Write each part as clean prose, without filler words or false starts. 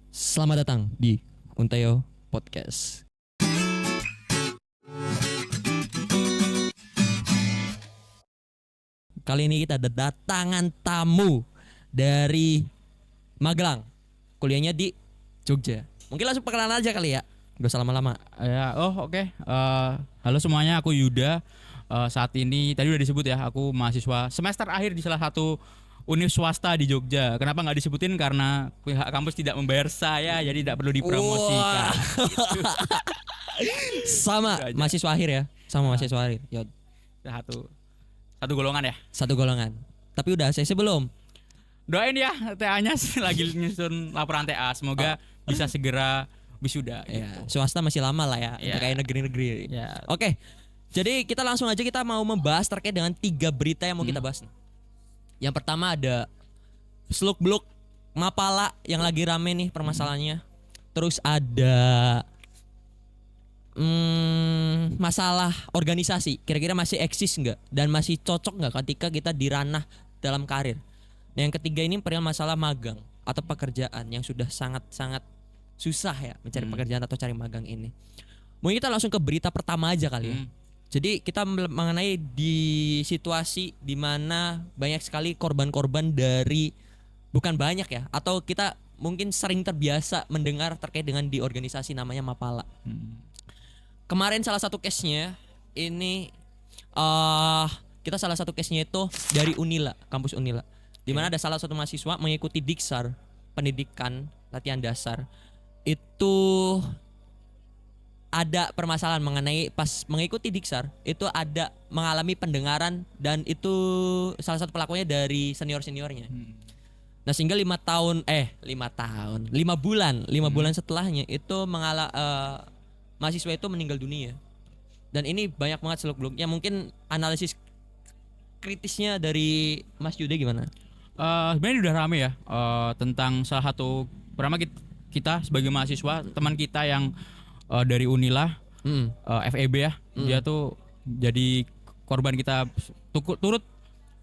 Selamat datang di Unteo Podcast. Kali ini kita ada datangan tamu dari Magelang. Kuliahnya di Jogja. Mungkin langsung perkenalan aja kali ya. Gak usah lama-lama. Ya, oke. Halo semuanya, aku Yuda. Saat ini tadi udah disebut ya, aku mahasiswa semester akhir di salah satu univ swasta di Jogja. Kenapa nggak disebutin? Karena pihak kampus tidak membayar saya, jadi tidak perlu dipromosikan. Sama Itu aja. mahasiswa akhir ya. Sama mahasiswa akhir. Ya, Satu golongan ya. satu golongan. Tapi udah saya belum. Doain ya TA-nya lagi nyusun laporan TA. Semoga bisa segera wisuda. Ya, Gitu. swasta masih lama lah ya. Ya. Kayak negeri-negeri. Ya. Oke. Jadi kita langsung aja kita mau membahas terkait dengan 3 berita yang mau kita bahas. Yang pertama ada Seluk-Beluk Mapala yang lagi rame nih permasalahannya. Terus ada masalah organisasi. Kira-kira masih eksis nggak dan masih cocok nggak ketika kita di ranah dalam karir. Nah, yang ketiga ini perihal masalah magang atau pekerjaan yang sudah sangat-sangat susah ya mencari pekerjaan atau cari magang ini. Mungkin kita langsung ke berita pertama aja kali ya. Jadi kita mengenai di situasi di mana banyak sekali korban-korban dari, bukan banyak ya, atau kita mungkin sering terbiasa mendengar terkait dengan di organisasi namanya Mapala. Kemarin salah satu case-nya ini kita salah satu case-nya itu dari Unila, kampus Unila. Di mana ada salah satu mahasiswa mengikuti Diksar, pendidikan latihan dasar. Itu ada permasalahan mengenai pas mengikuti Diksar itu ada mengalami pendengaran dan itu salah satu pelakunya dari senior-seniornya. Nah, sehingga 5 bulan setelahnya itu mahasiswa itu meninggal dunia. Dan ini banyak banget seluk-beluknya. Mungkin analisis kritisnya dari Mas Yuda gimana? Sebenarnya udah rame ya tentang salah satu pertama kita sebagai mahasiswa, teman kita yang dari Unila, FEB ya, dia tuh jadi korban, kita turut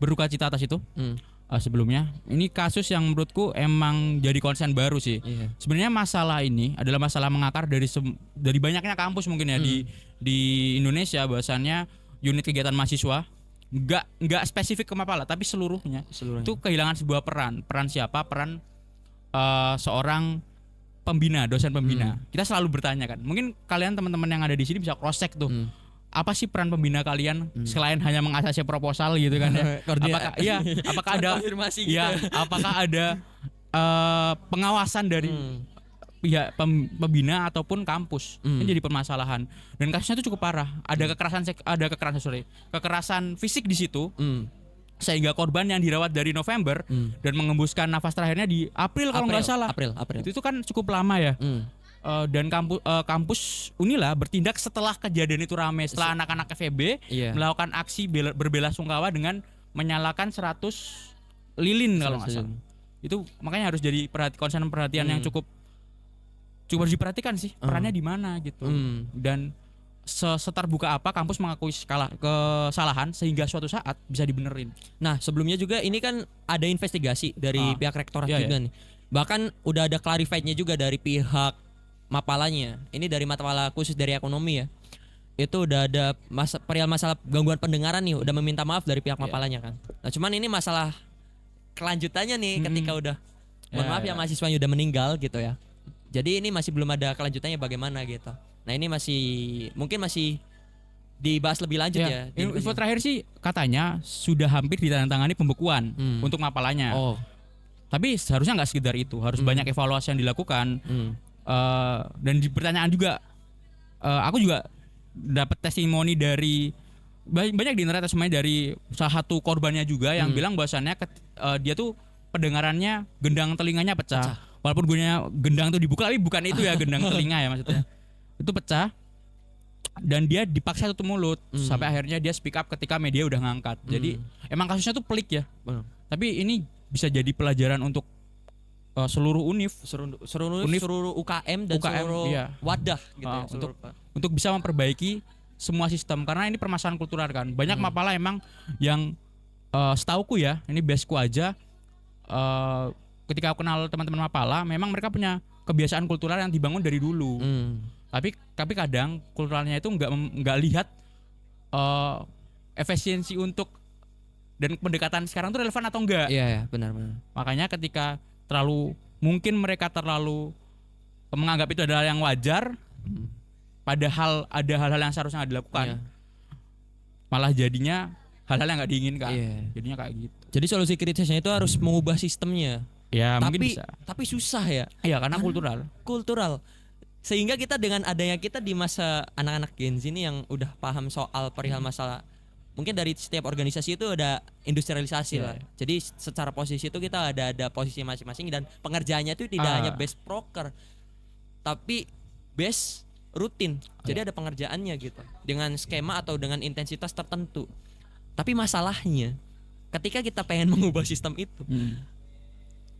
berduka cita atas itu. Sebelumnya ini kasus yang menurutku emang jadi konsen baru sih. Sebenarnya masalah ini adalah masalah mengakar dari banyaknya kampus mungkin ya di Indonesia. Bahwasannya unit kegiatan mahasiswa nggak spesifik ke Mapala tapi seluruhnya itu kehilangan sebuah peran siapa, peran seorang pembina, dosen pembina. Kita selalu bertanya kan, mungkin kalian teman-teman yang ada di sini bisa cross check tuh. Apa sih peran pembina kalian selain hanya mengasasi proposal gitu kan ya? Apakah ada konfirmasi ya, gitu. apakah ada pengawasan dari pihak pembina ataupun kampus? Ini jadi permasalahan. Dan kasusnya itu cukup parah. Ada kekerasan fisik di situ. Sehingga korban yang dirawat dari November dan mengembuskan nafas terakhirnya di April kalau nggak salah. April. Itu kan cukup lama ya. Dan kampus Unila bertindak setelah kejadian itu ramai, setelah anak-anak FEB melakukan aksi berbela-sungkawa dengan menyalakan 100 lilin kalau nggak salah. Itu makanya harus jadi konsen perhatian yang cukup harus diperhatikan sih, perannya di mana gitu. Dan seterbuka apa kampus mengakui kesalahan sehingga suatu saat bisa dibenerin. Nah, sebelumnya juga ini kan ada investigasi dari pihak rektorat juga nih. Bahkan udah ada clarified-nya juga dari pihak Mapalanya. Ini dari Mapala khusus dari ekonomi ya. Itu udah ada perihal masalah gangguan pendengaran nih, udah meminta maaf dari pihak Mapalanya kan. Nah, cuman ini masalah kelanjutannya nih ketika udah mohon maaf ya mahasiswanya udah meninggal gitu ya. Jadi ini masih belum ada kelanjutannya bagaimana gitu. Nah, ini mungkin masih dibahas lebih lanjut ya. Info terakhir sih katanya sudah hampir ditandatangani pembekuan untuk Mapalanya. Tapi seharusnya nggak sekedar itu, harus banyak evaluasi yang dilakukan. Dan di pertanyaan juga, aku juga dapat testimoni dari banyak di internet, semuanya dari salah satu korbannya juga yang bilang bahwasannya dia tuh pendengarannya, gendang telinganya pecah. Walaupun gunanya gendang tuh dibuka, tapi bukan itu ya gendang telinga ya maksudnya. Itu pecah dan dia dipaksa tutup mulut sampai akhirnya dia speak up ketika media udah ngangkat. Jadi emang kasusnya tuh pelik ya. Tapi ini bisa jadi pelajaran untuk seluruh univ, seluruh UKM dan seluruh wadah gitu untuk bisa memperbaiki semua sistem, karena ini permasalahan kultural kan. Banyak Mapala emang yang setauku ya, ini baseku aja, ketika aku kenal teman-teman Mapala, memang mereka punya kebiasaan kultural yang dibangun dari dulu. Tapi kadang kulturalnya itu nggak lihat efisiensi untuk dan pendekatan sekarang itu relevan atau enggak. Iya, benar. Makanya ketika mungkin mereka terlalu menganggap itu adalah yang wajar, padahal ada hal-hal yang seharusnya nggak dilakukan, malah jadinya hal-hal yang nggak diinginkan. Jadinya kayak gitu. Jadi solusi kritisnya itu harus mengubah sistemnya. Ya mungkin bisa. Tapi susah ya. Iya karena kultural. Sehingga kita dengan adanya kita di masa anak-anak Gen Z ini yang udah paham soal perihal masalah, mungkin dari setiap organisasi itu ada industrialisasi lah. Jadi secara posisi itu kita ada posisi masing-masing dan pengerjaannya itu tidak hanya base proker, tapi base rutin. Jadi ada pengerjaannya gitu dengan skema atau dengan intensitas tertentu. Tapi masalahnya ketika kita pengen mengubah sistem itu,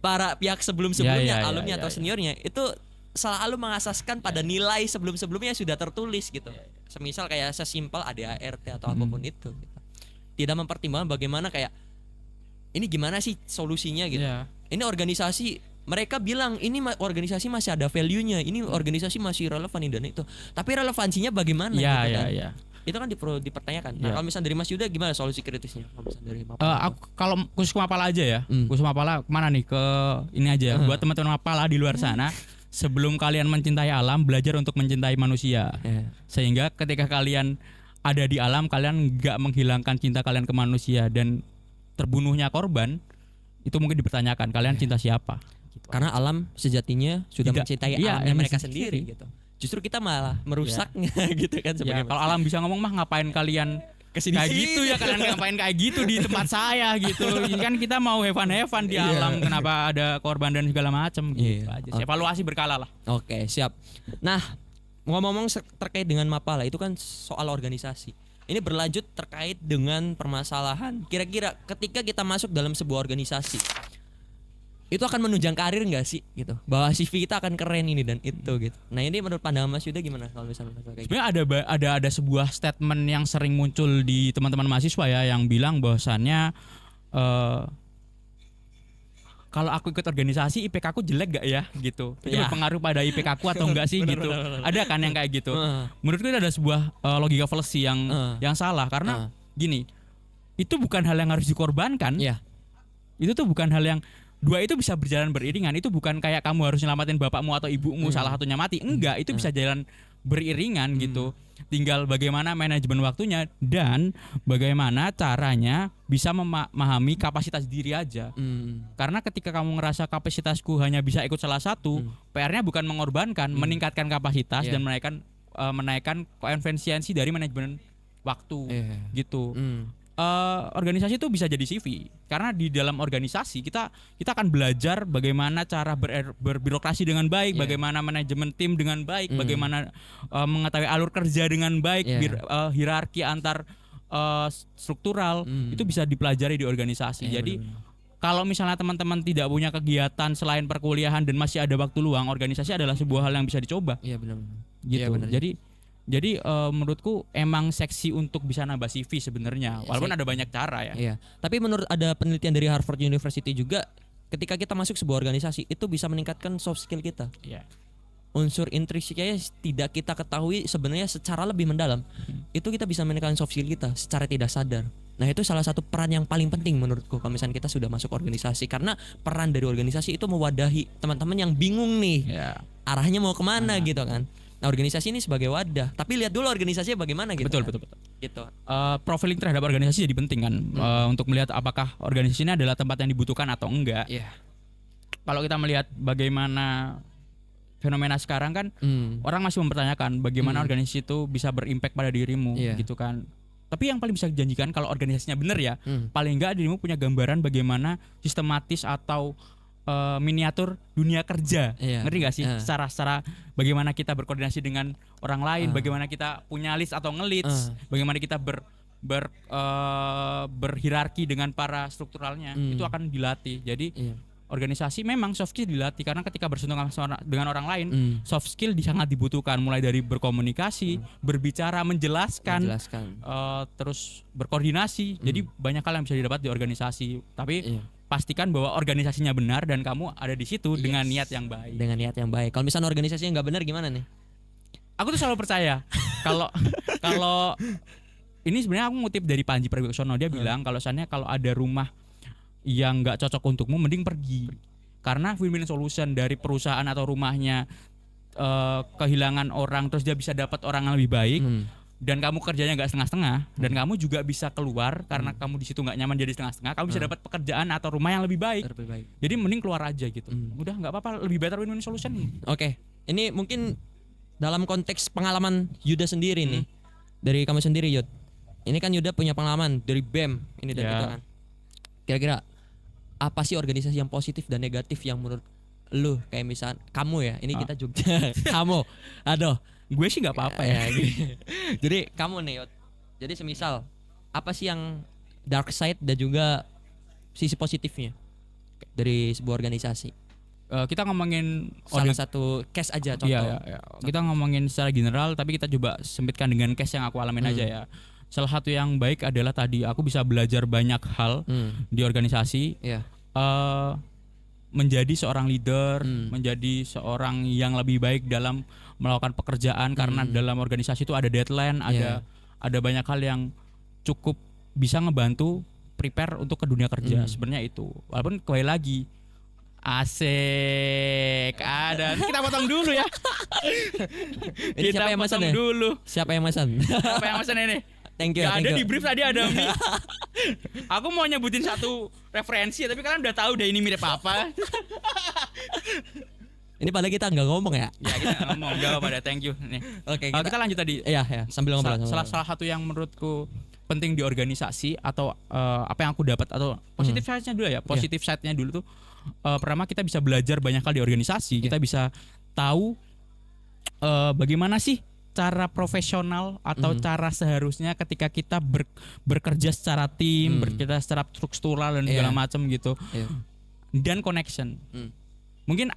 para pihak sebelumnya alumni atau seniornya itu selalu mengasaskan pada nilai sebelum-sebelumnya sudah tertulis gitu. Semisal kayak sesimpel ADART atau apapun itu gitu. Tidak mempertimbangkan bagaimana kayak ini gimana sih solusinya gitu. Ini organisasi mereka bilang ini organisasi masih ada value-nya, ini organisasi masih relevan ini dan itu. Tapi relevansinya bagaimana gitu kan. Itu kan dipertanyakan. Nah, kalau misalnya dari Mas Yuda gimana solusi kritisnya? Kalau misalnya dari Mapala. Kalau khusus Mapala aja ya. Khusus Mapala kemana nih? Ke ini aja buat teman-teman Mapala di luar sana. Sebelum kalian mencintai alam, belajar untuk mencintai manusia. Sehingga ketika kalian ada di alam, kalian nggak menghilangkan cinta kalian ke manusia dan terbunuhnya korban, itu mungkin dipertanyakan kalian cinta siapa? Gitu. Karena alam sejatinya sudah mencintai alamnya mereka sendiri gitu. Justru kita malah merusaknya gitu kan sebenarnya. Kalau alam bisa ngomong mah ngapain kalian kesini kayak gitu ya, kalian ngapain kayak gitu di tempat saya gitu. Kan kita mau have fun di alam, kenapa ada korban dan segala macam gitu aja. Evaluasi berkala lah. Oke, siap. Nah, ngomong-ngomong terkait dengan Mapala itu kan soal organisasi. Ini berlanjut terkait dengan permasalahan. Kira-kira ketika kita masuk dalam sebuah organisasi, itu akan menunjang karir nggak sih gitu? Bahwa CV kita akan keren ini dan itu gitu. Nah ini menurut pandangan Mas Yuda gimana kalau misalnya kayak gitu? Sebenarnya ada sebuah statement yang sering muncul di teman-teman mahasiswa ya yang bilang bahwasannya kalau aku ikut organisasi IPK aku jelek gak ya gitu. Itu berpengaruh pada IPK aku atau enggak sih gitu. Ada kan yang kayak gitu. Menurutku itu ada sebuah logika fallacy yang salah karena gini. Itu bukan hal yang harus dikorbankan. Itu tuh bukan hal yang dua itu bisa berjalan beriringan. Itu bukan kayak kamu harus nyelamatin bapakmu atau ibumu salah satunya mati. Enggak, itu bisa jalan beriringan gitu. Tinggal bagaimana manajemen waktunya dan bagaimana caranya bisa memahami kapasitas diri aja. Karena ketika kamu ngerasa kapasitasku hanya bisa ikut salah satu, PR-nya bukan mengorbankan, meningkatkan kapasitas dan menaikkan koefisiensi dari manajemen waktu gitu. Organisasi itu bisa jadi CV karena di dalam organisasi kita akan belajar bagaimana cara berbirokrasi dengan baik, bagaimana manajemen tim dengan baik, bagaimana mengetahui alur kerja dengan baik, hierarki antar struktural itu bisa dipelajari di organisasi. Jadi kalau misalnya teman-teman tidak punya kegiatan selain perkuliahan dan masih ada waktu luang, organisasi adalah sebuah hal yang bisa dicoba. Iya benar. Gitu. Jadi menurutku emang seksi untuk bisa nambah CV sebenarnya, walaupun ada banyak cara ya. Iya. Tapi menurut ada penelitian dari Harvard University juga, ketika kita masuk sebuah organisasi itu bisa meningkatkan soft skill kita. Unsur intrinsiknya tidak kita ketahui sebenarnya secara lebih mendalam. Itu kita bisa meningkatkan soft skill kita secara tidak sadar. Nah itu salah satu peran yang paling penting menurutku kalau misalnya kita sudah masuk organisasi, karena peran dari organisasi itu mewadahi teman-teman yang bingung nih arahnya mau kemana gitu kan. Nah organisasi ini sebagai wadah, tapi lihat dulu organisasinya bagaimana gitu. Betul. Gitu. Profiling terhadap organisasi jadi penting kan, untuk melihat apakah organisasi ini adalah tempat yang dibutuhkan atau enggak. Kalau kita melihat bagaimana fenomena sekarang kan, orang masih mempertanyakan bagaimana organisasi itu bisa berimpact pada dirimu gitu kan. Tapi yang paling bisa dijanjikan kalau organisasinya benar ya, paling enggak dirimu punya gambaran bagaimana sistematis atau miniatur dunia kerja, ngerti gak sih? Secara bagaimana kita berkoordinasi dengan orang lain, bagaimana kita punya list atau nge-leads, bagaimana kita berhierarki dengan para strukturalnya, itu akan dilatih. Jadi organisasi memang soft skill dilatih karena ketika bersentuhan dengan orang lain, soft skill sangat dibutuhkan, mulai dari berkomunikasi, berbicara, menjelaskan. Terus berkoordinasi. Jadi banyak hal yang bisa didapat di organisasi. Tapi pastikan bahwa organisasinya benar dan kamu ada di situ dengan niat yang baik. Dengan niat yang baik. Kalau misalnya organisasinya nggak benar gimana nih? Aku tuh selalu percaya kalau kalau ini sebenarnya aku ngutip dari Panji Pragiwaksono, dia bilang kalau ada rumah yang nggak cocok untukmu mending pergi. Karena win-win solution dari perusahaan atau rumahnya kehilangan orang terus dia bisa dapat orang yang lebih baik. Dan kamu kerjanya nggak setengah-setengah dan kamu juga bisa keluar karena kamu di situ nggak nyaman jadi setengah-setengah, kamu bisa dapat pekerjaan atau rumah yang lebih baik. Jadi mending keluar aja gitu. Udah nggak apa-apa, lebih better win-win solution. Oke. Ini mungkin dalam konteks pengalaman Yuda sendiri nih. Dari kamu sendiri, Yud. Ini kan Yuda punya pengalaman dari BEM ini dan itu kan. Kira-kira apa sih organisasi yang positif dan negatif yang menurut lu, kayak misal kamu ya, ini kita Jogja. Kamu. Aduh, Gue sih nggak apa-apa ya. Jadi kamu nih, Yud. Jadi semisal apa sih yang dark side dan juga sisi positifnya dari sebuah organisasi? Kita ngomongin Salah satu case aja contoh. Iya. Kita ngomongin secara general tapi kita coba sempitkan dengan case yang aku alamin aja ya. Salah satu yang baik adalah tadi aku bisa belajar banyak hal di organisasi. Iya. Menjadi seorang leader, menjadi seorang yang lebih baik dalam melakukan pekerjaan karena dalam organisasi itu ada deadline, ada banyak hal yang cukup bisa ngebantu prepare untuk ke dunia kerja. Sebenarnya itu. Walaupun kembali lagi asik ada. Kita potong dulu ya. Ini siapa yang pesan ya? Dulu. Siapa yang pesan? Siapa yang pesan ini? Thank you. Gak ada di brief tadi ada mie. Aku mau nyebutin satu referensi tapi kalian udah tahu deh ini mirip apa. Ini padahal kita nggak ngomong ya? Ya kita ngomong, jawab pada thank you. Nih. Oke, kita lanjut tadi. Iya, sambil ngobrol. Salah satu yang menurutku penting di organisasi atau apa yang aku dapat atau positif side-nya dulu ya. Positif side-nya dulu tuh pertama kita bisa belajar banyak hal di organisasi. Kita bisa tahu bagaimana sih cara profesional atau cara seharusnya ketika kita bekerja secara tim, bekerja secara struktural dan segala macam gitu. Dan connection. Mungkin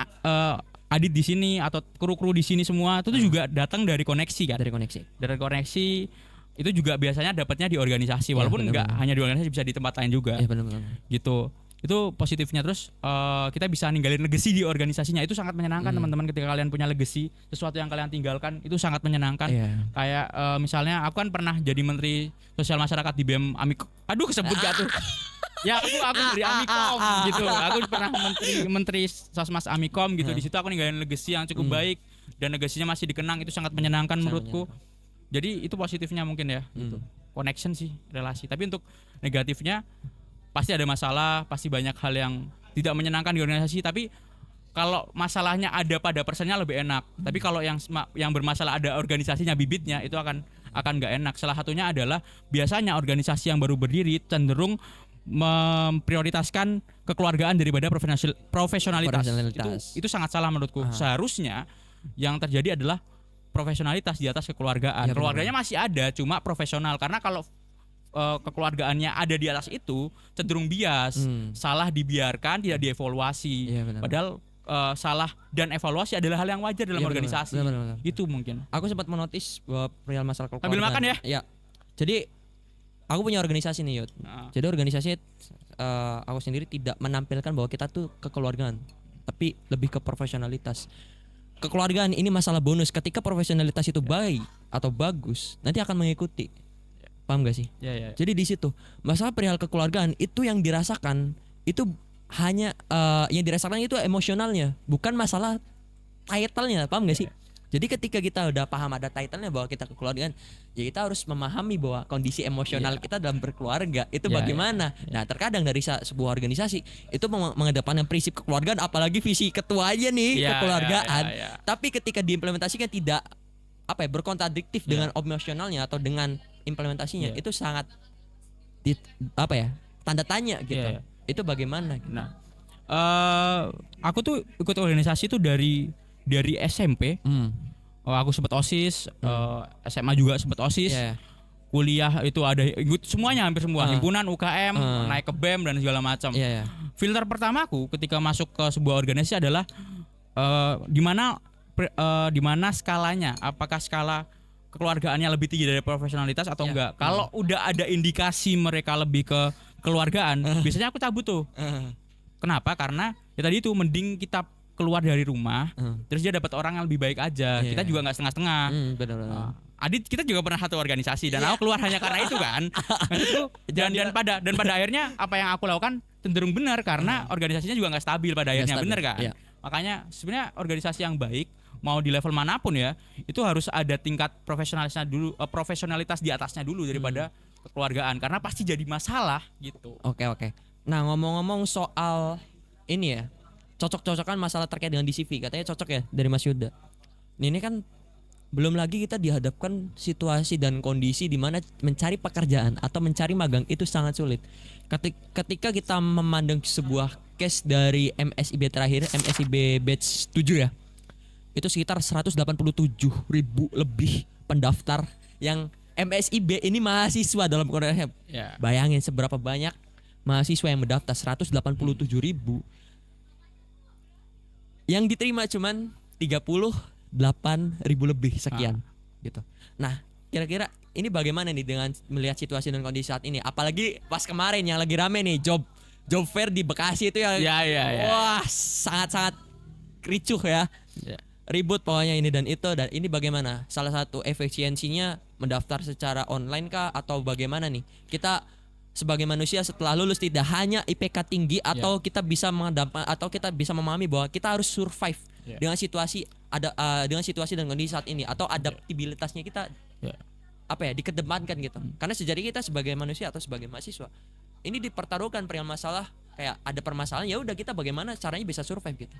Adit di sini atau kru-kru di sini semua itu tuh juga datang dari koneksi kan. Dari koneksi itu juga biasanya dapatnya di organisasi walaupun nggak hanya di organisasi, bisa di tempat lain juga. Gitu. Itu positifnya. Terus kita bisa ninggalin legacy di organisasinya. Itu sangat menyenangkan teman-teman ketika kalian punya legacy, sesuatu yang kalian tinggalkan itu sangat menyenangkan. Kayak misalnya aku kan pernah jadi menteri sosial masyarakat di BEM Amikom. Aduh kesebut gak tuh. Ya aku dari Amikom gitu. Aku pernah menteri Sosmas Amikom gitu. Di situ aku ninggalin legacy yang cukup baik dan legasinya masih dikenang. Itu sangat menyenangkan menurutku. Jadi itu positifnya mungkin ya. Gitu. Connection sih, relasi. Tapi untuk negatifnya pasti ada masalah, pasti banyak hal yang tidak menyenangkan di organisasi. Tapi kalau masalahnya ada pada personnya lebih enak. Tapi kalau yang bermasalah ada organisasinya, bibitnya, itu akan nggak enak. Salah satunya adalah biasanya organisasi yang baru berdiri cenderung memprioritaskan kekeluargaan daripada profesionalitas. Itu sangat salah menurutku. Seharusnya yang terjadi adalah profesionalitas di atas kekeluargaan. Keluarganya masih ada, cuma profesional. Karena kalau kekeluargaannya ada di atas itu cenderung bias, salah dibiarkan, tidak dievaluasi. Padahal salah dan evaluasi adalah hal yang wajar dalam organisasi. Benar. Itu mungkin. Aku sempat menotis bahwa perihal masalah kekeluargaan. Sambil makan ya? Iya. Jadi aku punya organisasi nih, Yud. Jadi organisasi aku sendiri tidak menampilkan bahwa kita tuh kekeluargaan, tapi lebih ke profesionalitas. Kekeluargaan ini masalah bonus. Ketika profesionalitas itu baik atau bagus, nanti akan mengikuti. Paham gak sih? Ya. Jadi di situ masalah perihal kekeluargaan itu yang dirasakan itu hanya yang dirasakan itu emosionalnya, bukan masalah title-nya. Paham gak sih? Jadi ketika kita udah paham ada title-nya bahwa kita kekeluargaan, ya kita harus memahami bahwa kondisi emosional kita dalam berkeluarga itu bagaimana. Nah, terkadang dari sebuah organisasi itu mengedepankan prinsip kekeluargaan, apalagi visi ketuanya nih kekeluargaan. Tapi ketika diimplementasikan tidak berkontradiktif dengan emosionalnya atau dengan implementasinya, itu sangat tanda tanya gitu. Itu bagaimana? Gitu. Nah, aku tuh ikut organisasi tuh dari SMP. Aku sempat OSIS, SMA juga sempat OSIS. Kuliah itu ada ikut semuanya, hampir semua. Himpunan, UKM, naik ke BEM dan segala macam. Filter pertamaku ketika masuk ke sebuah organisasi adalah di mana skalanya, apakah skala kekeluargaannya lebih tinggi dari profesionalitas atau enggak. Kalau udah ada indikasi mereka lebih ke keluargaan, biasanya aku cabut tuh. Kenapa? Karena ya tadi itu mending kita keluar dari rumah, terus dia dapat orang yang lebih baik aja. Kita juga nggak setengah-setengah. Benar-benar. Adit kita juga pernah satu organisasi dan aku keluar hanya karena itu kan. Dan pada akhirnya apa yang aku lakukan cenderung benar karena organisasinya juga nggak stabil pada akhirnya, benar kan? Iya. Makanya sebenarnya organisasi yang baik mau di level manapun ya itu harus ada tingkat profesionalitas di atasnya dulu daripada kekeluargaan karena pasti jadi masalah gitu. Oke. Nah ngomong-ngomong soal ini ya cocok-cocokan masalah terkait dengan DCV katanya cocok ya dari Mas Yuda. Ini kan belum lagi kita dihadapkan situasi dan kondisi di mana mencari pekerjaan atau mencari magang itu sangat sulit. Ketika kita memandang sebuah case dari MSIB terakhir, MSIB batch 7 ya. Itu sekitar 187.000 lebih pendaftar yang MSIB ini mahasiswa dalam Korea. Bayangin seberapa banyak mahasiswa yang mendaftar 187.000. Yang diterima cuman 38.000 lebih sekian gitu. Nah, kira-kira ini bagaimana nih dengan melihat situasi dan kondisi saat ini? Apalagi pas kemarin yang lagi rame nih job fair di Bekasi itu yang wah sangat-sangat ricuh ya. Ribut pokoknya ini dan itu, dan ini bagaimana? Salah satu efisiensinya mendaftar secara online kah atau bagaimana nih? Kita sebagai manusia setelah lulus tidak hanya IPK tinggi atau kita bisa memahami bahwa kita harus survive dengan situasi dengan situasi dan kondisi saat ini atau adaptabilitasnya kita dikedepankan gitu. Karena sejatinya kita sebagai manusia atau sebagai mahasiswa ini dipertaruhkan perihal masalah kayak ada permasalahan, ya udah kita bagaimana caranya bisa survive gitu.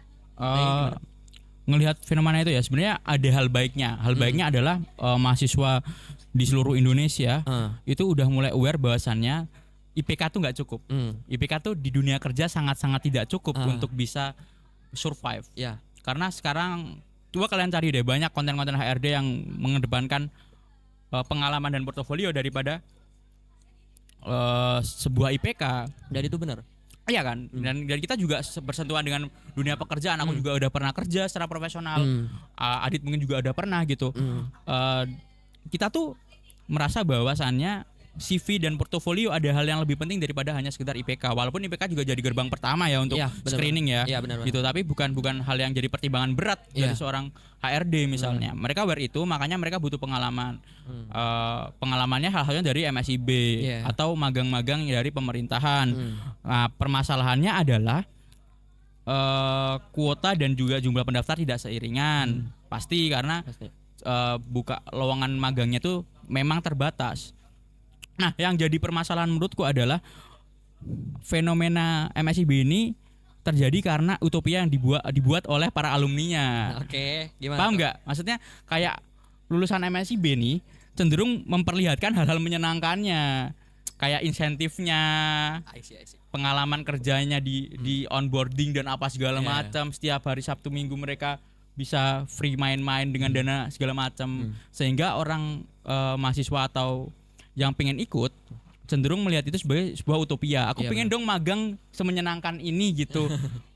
Ngelihat fenomena itu ya sebenarnya ada hal baiknya. Hal baiknya adalah mahasiswa di seluruh Indonesia itu udah mulai aware bahwasannya IPK tuh nggak cukup. IPK tuh di dunia kerja sangat-sangat tidak cukup untuk bisa survive. Karena sekarang coba kalian cari deh banyak konten-konten HRD yang mengedepankan pengalaman dan portofolio daripada sebuah IPK. Dan itu benar. Iya kan, dan kita juga bersentuhan dengan dunia pekerjaan. Aku juga udah pernah kerja secara profesional. Adit mungkin juga udah pernah gitu. Kita tuh merasa bahwasannya CV dan portofolio ada hal yang lebih penting daripada hanya sekedar IPK. Walaupun IPK juga jadi gerbang pertama ya untuk screening ya. Benar. Gitu. Tapi bukan hal yang jadi pertimbangan berat dari seorang HRD misalnya. Mereka aware itu, makanya mereka butuh pengalaman. Pengalamannya hal-halnya dari MSIB atau magang-magang dari pemerintahan. Nah, permasalahannya adalah kuota dan juga jumlah pendaftar tidak seiringan. Pasti karena buka lowongan magangnya tuh memang terbatas. Nah, yang jadi permasalahan menurutku adalah fenomena MSIB ini terjadi karena utopia yang dibuat oleh para alumninya. Oke, gimana? Paham nggak? Maksudnya kayak lulusan MSIB nih cenderung memperlihatkan hal-hal menyenangkannya, kayak insentifnya, pengalaman kerjanya di onboarding dan apa segala macam. Setiap hari Sabtu Minggu mereka bisa free main-main dengan dana segala macam, sehingga orang mahasiswa atau yang pengen ikut cenderung melihat itu sebagai sebuah utopia. Aku pengen dong magang semenyenangkan ini gitu.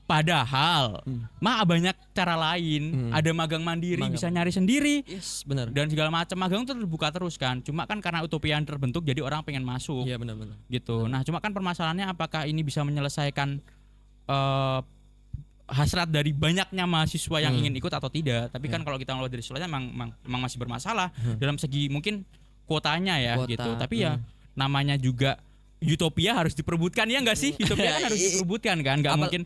Padahal banyak cara lain. Ada magang mandiri, bisa nyari sendiri. Benar. Dan segala macam magang itu terbuka terus kan. Cuma kan karena utopia yang terbentuk jadi orang pengen masuk. Iya benar. Gitu. Nah, cuma kan permasalahannya apakah ini bisa menyelesaikan hasrat dari banyaknya mahasiswa yang ingin ikut atau tidak. Tapi kan kalau kita ngelihat dari sisinya memang masih bermasalah dalam segi mungkin kuotanya ya gitu. Tapi ya namanya juga utopia harus diperebutkan ya enggak sih? Utopia kan harus diperebutkan kan, enggak mungkin.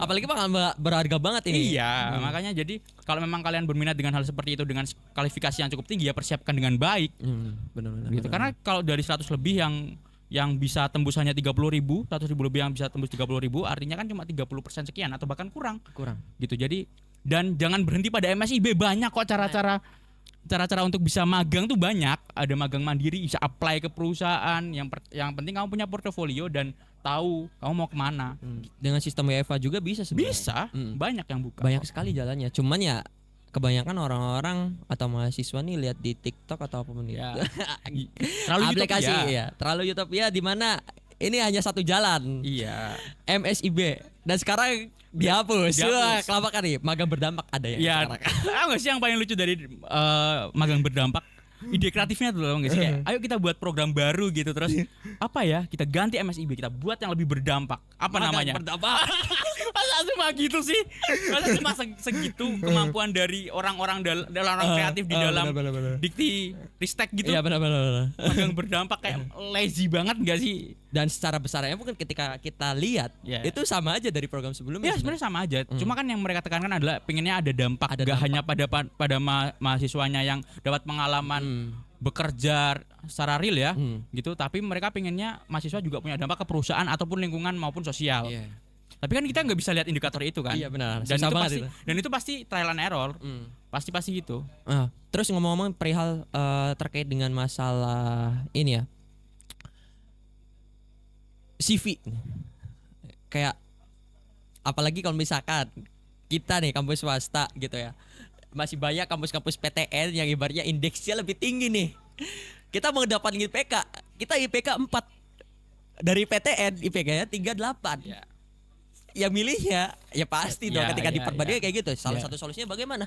Apalagi bakal berharga banget ini. Iya, makanya jadi kalau memang kalian berminat dengan hal seperti itu dengan kualifikasi yang cukup tinggi ya persiapkan dengan baik. Benar. Gitu. Karena kalau dari 100 lebih yang bisa tembus hanya 30.000, 100.000 lebih yang bisa tembus 30.000, artinya kan cuma 30% sekian atau bahkan kurang. Gitu. Jadi dan jangan berhenti pada MSIB, banyak kok cara-cara untuk bisa magang tuh banyak. Ada magang mandiri, bisa apply ke perusahaan. Yang penting kamu punya portofolio dan tahu kamu mau kemana. Dengan sistem WFA juga bisa sebenarnya. Bisa, banyak yang buka. Banyak sekali jalannya. Cuman ya kebanyakan orang-orang atau mahasiswa nih lihat di TikTok atau apapun itu. Terlalu aplikasi terlalu utopia di mana ini hanya satu jalan. MSIB. Dan sekarang dihapus. Wah, kelabakan nih. Magang berdampak ada ya sekarang. Nggak sih yang paling lucu dari magang berdampak? ide kreatifnya tuh loh nggak sih? Kayak, ayo kita buat program baru gitu terus apa ya? Kita ganti MSIB, kita buat yang lebih berdampak. Apa namanya? Berdampak. Masa cuma gitu sih? Masa cuma segitu kemampuan dari orang-orang orang kreatif di dalam dikti ristek gitu? Iya benar. Magang berdampak kayak lazy banget nggak sih? Dan secara besarnya mungkin ketika kita lihat itu sama aja dari program sebelumnya. Ya sebenarnya sama aja. Cuma kan yang mereka tekankan adalah pengennya ada dampak, gak hanya pada mahasiswanya yang dapat pengalaman bekerja secara real ya, gitu. Tapi mereka pengennya mahasiswa juga punya dampak ke perusahaan ataupun lingkungan maupun sosial. Tapi kan kita nggak bisa lihat indikator itu kan. Iya benar. Dan itu pasti trial and error. Pasti gitu. Terus ngomong-ngomong perihal terkait dengan masalah ini ya. CV. Kayak apalagi kalau misalkan kita nih kampus swasta gitu ya. Masih banyak kampus-kampus PTN yang ibaratnya indeksnya lebih tinggi nih. Kita mau dapat IPK, kita IPK 4. Dari PTN IPK-nya 38. Yang milihnya ya pasti dong ketika diperbandingkan kayak gitu. Salah satu solusinya bagaimana?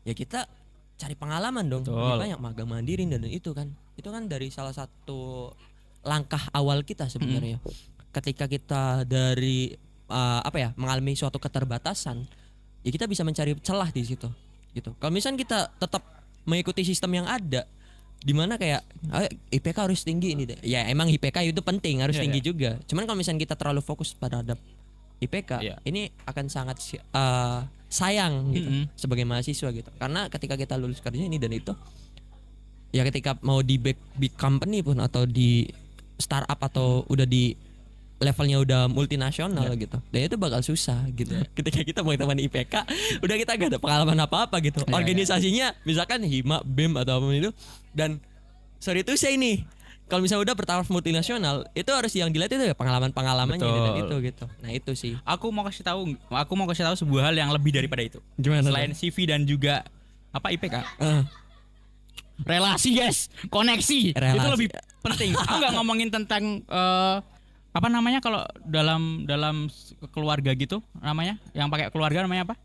Ya kita cari pengalaman dong. Lebih banyak magang mandiri dan itu kan. Itu kan dari salah satu langkah awal kita sebenarnya. Ketika kita dari mengalami suatu keterbatasan, ya kita bisa mencari celah di situ gitu. Kalau misalnya kita tetap mengikuti sistem yang ada, di mana kayak IPK harus tinggi ini deh. Ya emang IPK itu penting, harus tinggi juga. Cuman kalau misalnya kita terlalu fokus pada IPK, ini akan sangat sayang gitu sebagai mahasiswa gitu. Karena ketika kita lulus kerja ini dan itu, ya ketika mau di big company pun atau di startup atau udah di levelnya udah multinasional gitu, dan itu bakal susah gitu. Ketika kita mau teman IPK, udah kita gak ada pengalaman apa-apa gitu. Organisasinya misalkan Hima, BEM atau apa itu, dan sorry itu saya ini, kalau misalnya udah bertaraf multinasional, itu harus yang dilihat itu ya pengalaman-pengalamannya dan itu gitu. Nah itu sih. Aku mau kasih tahu sebuah hal yang lebih daripada itu. Gimana? Selain CV dan juga IPK. Relasi guys, koneksi. Itu lebih penting. Aku nggak ngomongin tentang apa namanya kalau dalam keluarga gitu namanya, yang pakai keluarga namanya apa?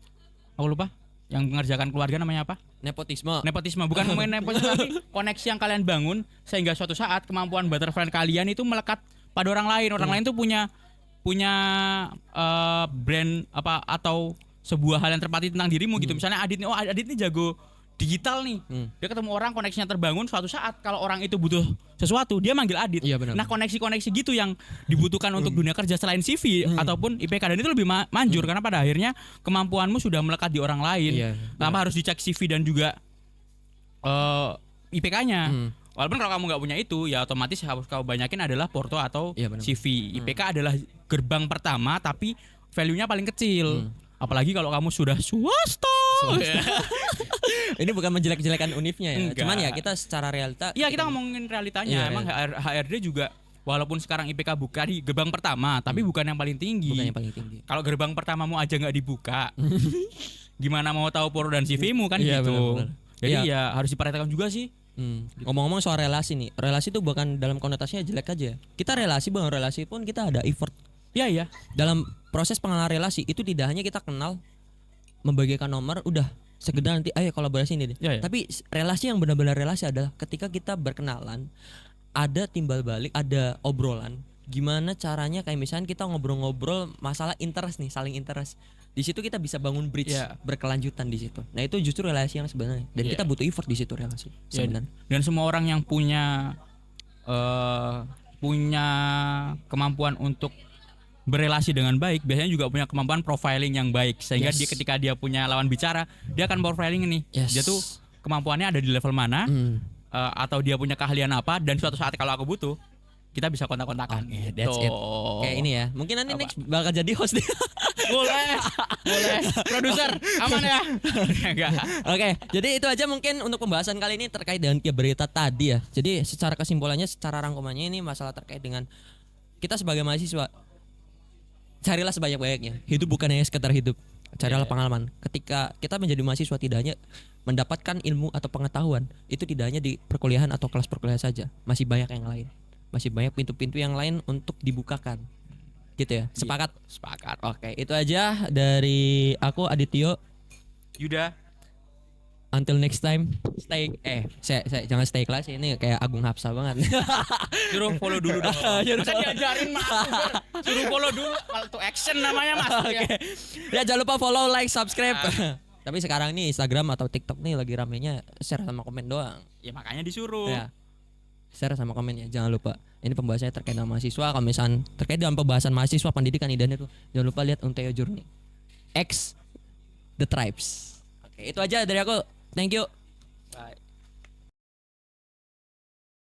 Aku lupa. Yang mengerjakan keluarga namanya apa? Nepotisme bukan ngomongin nepotisme tapi koneksi yang kalian bangun sehingga suatu saat kemampuan butterfly kalian itu melekat pada orang lain. Orang lain tuh punya brand apa atau sebuah hal yang terpatri tentang dirimu gitu. Misalnya Adit nih jago digital nih. Dia ketemu orang, koneksinya terbangun, suatu saat kalau orang itu butuh sesuatu, dia manggil Adit. Iya, benar. Nah, koneksi-koneksi gitu yang dibutuhkan untuk dunia kerja selain CV ataupun IPK, dan itu lebih manjur karena pada akhirnya kemampuanmu sudah melekat di orang lain. Tanpa harus dicek CV dan juga IPK-nya. Walaupun kalau kamu nggak punya itu, ya otomatis harus kau banyakin adalah porto atau CV. IPK adalah gerbang pertama, tapi value-nya paling kecil. Apalagi kalau kamu sudah swasta. Ini bukan menjelek-jelekan univnya ya. Enggak. Cuman ya kita secara realita. Iya, kita ngomongin realitanya. Emang HRD juga walaupun sekarang IPK buka di gerbang pertama, tapi bukan yang paling tinggi. Bukan yang paling tinggi. Kalau gerbang pertamamu aja nggak dibuka, gimana mau tahu porto dan CV-mu kan Iya, gitu. benar-benar. Jadi ya harus diperhatikan juga sih. Ngomong-ngomong soal relasi nih, relasi itu bukan dalam konotasinya jelek aja. Kita relasi, bang, relasi pun kita ada effort. Iya. Dalam proses pengenalan relasi itu tidak hanya kita kenal, membagikan nomor, udah sekedar nanti ayo kolaborasi ini deh. Tapi relasi yang benar-benar relasi adalah ketika kita berkenalan, ada timbal balik, ada obrolan. Gimana caranya kayak misalnya kita ngobrol-ngobrol masalah interest nih, saling interest. Di situ kita bisa bangun bridge berkelanjutan di situ. Nah, itu justru relasi yang sebenarnya. Dan kita butuh effort di situ relasi sebenarnya. Dan semua orang yang punya kemampuan untuk berelasi dengan baik biasanya juga punya kemampuan profiling yang baik, sehingga dia ketika dia punya lawan bicara, dia akan profiling ini. Dia tuh kemampuannya ada di level mana, atau dia punya keahlian apa, dan suatu saat kalau aku butuh, kita bisa kontak-kontakan. That's it. Kayak ini ya. Mungkin nanti next bakal jadi host deh. Boleh. Produser, aman ya? Oke, jadi itu aja mungkin untuk pembahasan kali ini terkait dengan berita tadi ya. Jadi secara kesimpulannya, secara rangkumannya ini masalah terkait dengan kita sebagai mahasiswa, carilah sebanyak-banyaknya. Hidup bukan hanya sekedar hidup. Carilah pengalaman. Ketika kita menjadi mahasiswa, tidak hanya mendapatkan ilmu atau pengetahuan, itu tidak hanya di perkuliahan atau kelas perkuliahan saja. Masih banyak yang lain. Masih banyak pintu-pintu yang lain untuk dibukakan. Gitu ya. Sepakat? Sepakat. Oke, itu aja dari aku, Adityo, Yuda. until next time, saya jangan stay kelas ini kayak Agung Hapsa banget. Suruh follow dulu dong. Masa diajarin Mas? Suruh follow dulu. Call to action namanya Mas. Oke. Ya jangan lupa follow, like, subscribe. Tapi sekarang nih Instagram atau TikTok nih lagi ramenya share sama komen doang. Ya makanya disuruh. Ya. Share sama komen ya, jangan lupa. Ini pembahasannya terkait dengan mahasiswa. Kalau misalnya terkait dengan pembahasan mahasiswa pendidikan idahnya tuh, jangan lupa lihat Unteo Journey. X The Tribes. Oke, itu aja dari aku. Thank you. Bye.